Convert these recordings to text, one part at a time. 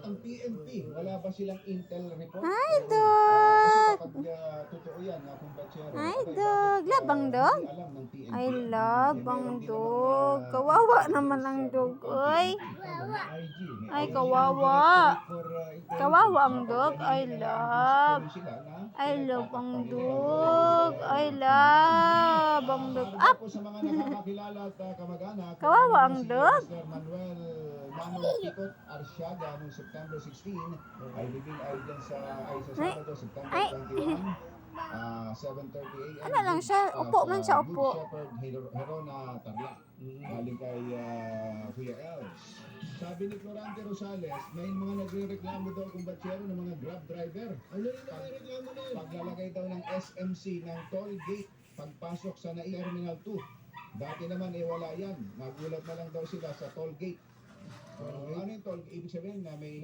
ang PNP, wala ba silang intel report? Hi, Kasi dog! kapag totoo yan, kumbatsero, Hi, abay, dog! bakit Labang dog? hindi alam ng PNP? Ay, Meron labang din dog. namang Kawawa intelligence naman ang dog, group ang oy. PNP. May IG, may Ay, IG kawawa. Directorate for Intelligence. Kawawa ang Kapag dog. I hinihingi ng love. ambusyo sila na I love ang pinagtatakpan nila dog. yung I love ang dog. para Up! po sa mga nakakakilala at kamag-anak, Kawawa ang si dog. Mr. Manuel Manong Kikot Arsiaga noong September 16 ay living ay dyan sa Sabado, September Ay. 21, 7:30 a.m. Ano lang siya? Upo man siya, upo. Good Shepherd Herona Tarlac. Galing kay Kuya Els. Sabi ni Florante Rosales, may mga nagre-reklamo daw kung batsero ng mga grab driver. Ano yung nagre-reklamo na yun? Paglalagay daw ng SMC ng toll gate pagpasok sa NAI Terminal 2. Dati naman wala yan. Nagulat na lang daw sila sa toll gate. Ano yung toll? Ibig sabihin na may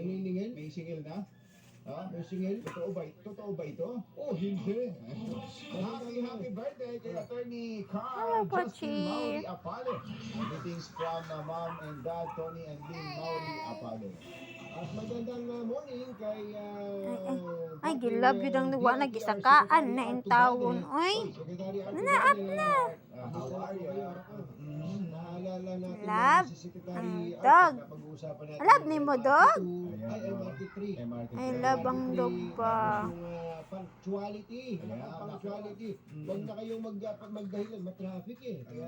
singil na? Ha? May singil? Totoo ba ito? Oh, hindi. Happy birthday kay Attorney Hello, Carl Justin Pachi. Mauri Apale. Greetings from Mom and Dad Tony and Lynn Mauri Apale. At magandang morning kay Ay, gilab yun ang luwa. Nagisakaan na yung taon. Oy, nanaap na. How are you? Naalala natin Love si Secretary ang dog. napag-uusapan natin. Love ni mo, dog? Ay, MRT3. I love ang dog pa. Punctuality. Punctuality. Huwag na kayong magdahilan, matraffic eh. Kaya